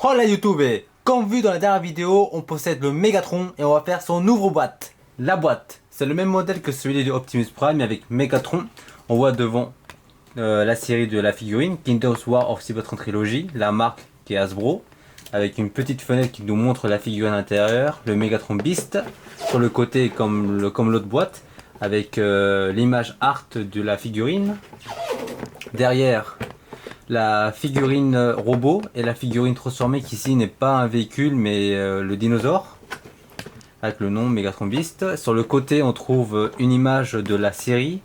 Oh la YouTube, comme vu dans la dernière vidéo, on possède le Megatron et on va faire son ouvre-boîte. La boîte, c'est le même modèle que celui de Optimus Prime mais avec Megatron. On voit devant la série de la figurine, Kingdoms War of Cybertron Trilogy, la marque qui est Hasbro, avec une petite fenêtre qui nous montre la figurine intérieure, le Megatron Beast, sur le côté comme l'autre boîte, avec l'image art de la figurine. Derrière, la figurine robot et la figurine transformée qui ici n'est pas un véhicule mais le dinosaure avec le nom Megatron Beast. Sur le côté on trouve une image de la série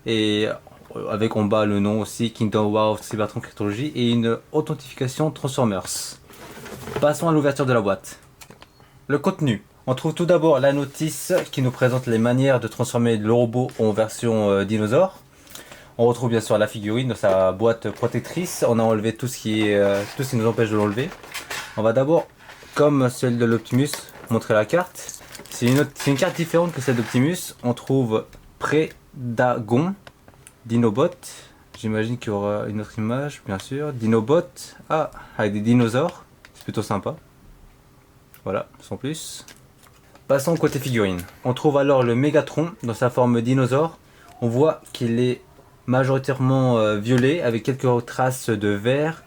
et avec en bas le nom aussi Kingdom War of Cybertron Trilogy et une authentification Transformers. Passons à l'ouverture de la boîte. Le contenu. On trouve tout d'abord la notice qui nous présente les manières de transformer le robot en version dinosaure. On retrouve bien sûr la figurine dans sa boîte protectrice. On a enlevé tout ce qui nous empêche de l'enlever. On va d'abord, comme celle de l'Optimus, montrer la carte. C'est une carte différente que celle d'Optimus. On trouve Prédagon, Dinobot. J'imagine qu'il y aura une autre image, bien sûr. Dinobot, avec des dinosaures. C'est plutôt sympa. Voilà, sans plus. Passons au côté figurine. On trouve alors le Megatron dans sa forme dinosaure. On voit qu'il est majoritairement violet avec quelques traces de vert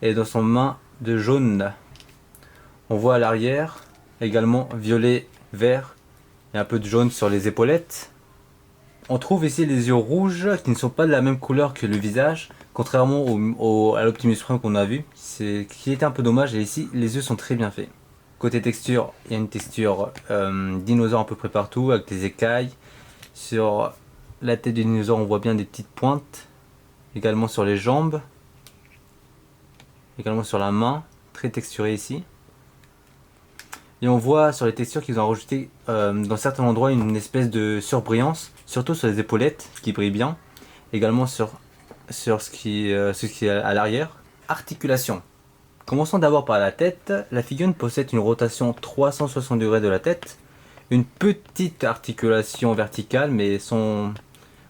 et dans son main de jaune. On voit à l'arrière également violet, vert et un peu de jaune sur les épaulettes. On trouve ici les yeux rouges qui ne sont pas de la même couleur que le visage, contrairement à l'Optimus Prime qu'on a vu, qui était un peu dommage, et ici les yeux sont très bien faits. Côté texture, il y a une texture dinosaure à peu près partout avec des écailles. Sur la tête du dinosaure, on voit bien des petites pointes. Également sur les jambes. Également sur la main. Très texturé ici. Et on voit sur les textures qu'ils ont rajouté dans certains endroits une espèce de surbrillance. Surtout sur les épaulettes qui brillent bien. Également sur ce qui est à l'arrière. Articulation. Commençons d'abord par la tête. La figurine possède une rotation 360 degrés de la tête. Une petite articulation verticale, mais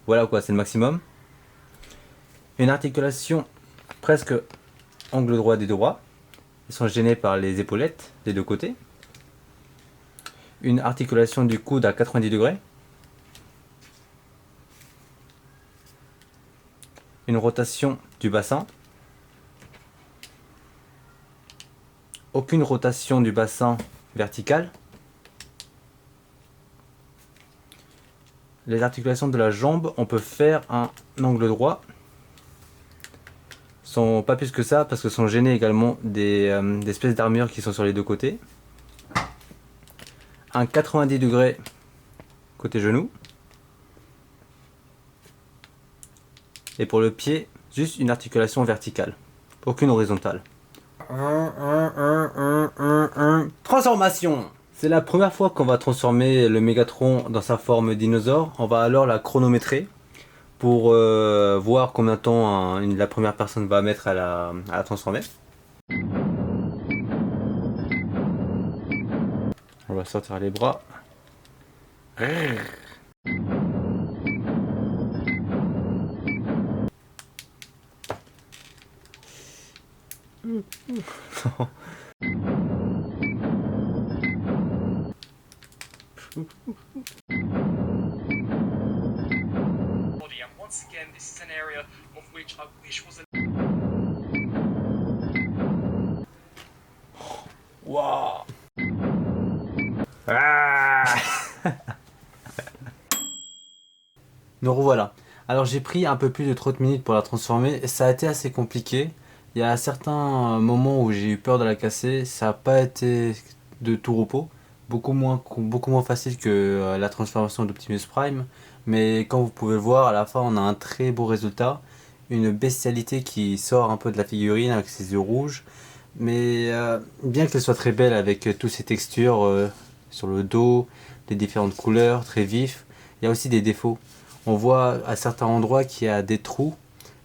voilà quoi, c'est le maximum. Une articulation presque angle droit des deux bras. Ils sont gênés par les épaulettes des deux côtés. Une articulation du coude à 90 degrés. Une rotation du bassin. Aucune rotation du bassin verticale. Les articulations de la jambe, on peut faire un angle droit. Sont pas plus que ça parce que sont gênés également des espèces d'armures qui sont sur les deux côtés. Un 90 degrés côté genou. Et pour le pied, juste une articulation verticale. Aucune horizontale. Transformation! C'est la première fois qu'on va transformer le Megatron dans sa forme dinosaure. On va alors la chronométrer pour voir combien de temps la première personne va mettre à la transformer. On va sortir les bras. Once again, this is an area of which I wish was a... Wow. Nous revoilà. Alors j'ai pris un peu plus de 30 minutes pour la transformer et ça a été assez compliqué. Il y a certains moments où j'ai eu peur de la casser, ça n'a pas été de tout repos. Beaucoup moins facile que la transformation d'Optimus Prime. Mais comme vous pouvez le voir, à la fin on a un très beau résultat. Une bestialité qui sort un peu de la figurine avec ses yeux rouges. Mais bien qu'elle soit très belle avec toutes ces textures sur le dos, les différentes couleurs très vifs, il y a aussi des défauts. On voit à certains endroits qu'il y a des trous.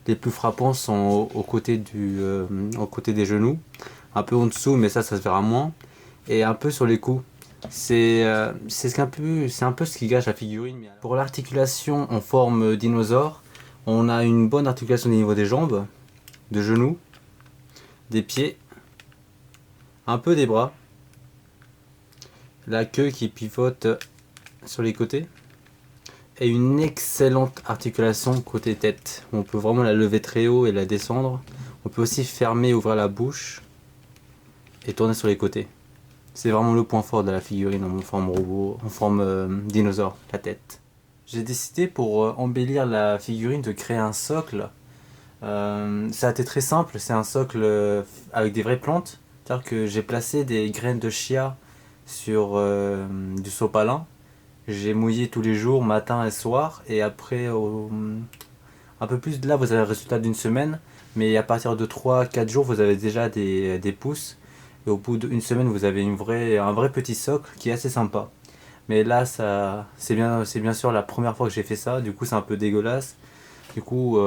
Les plus frappants sont au côté des genoux, un peu en dessous, mais ça se verra moins, et un peu sur les coups. C'est un peu ce qui gâche la figurine. Pour l'articulation en forme dinosaure, on a une bonne articulation au niveau des jambes, des genoux, des pieds un peu des bras, la queue qui pivote sur les côtés et une excellente articulation côté tête. On peut vraiment la lever très haut et la descendre. On peut aussi fermer, ouvrir la bouche et tourner sur les côtés. C'est vraiment le point fort de la figurine en forme robot, en forme dinosaure, la tête. J'ai décidé pour embellir la figurine de créer un socle. Ça a été très simple, c'est un socle avec des vraies plantes. C'est-à-dire que j'ai placé des graines de chia sur du sopalin. J'ai mouillé tous les jours, matin et soir. Et après, un peu plus de là, vous avez le résultat d'une semaine. Mais à partir de 3-4 jours, vous avez déjà des pousses. Et au bout d'une semaine, vous avez un vrai petit socle qui est assez sympa. Mais là, c'est bien sûr la première fois que j'ai fait ça. Du coup, c'est un peu dégueulasse. Du coup,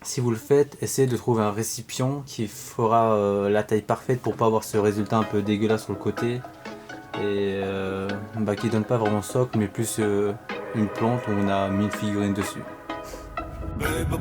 si vous le faites, essayez de trouver un récipient qui fera la taille parfaite pour pas avoir ce résultat un peu dégueulasse sur le côté. Et qui donne pas vraiment socle, mais plus une plante où on a mis une figurine dessus. Baby,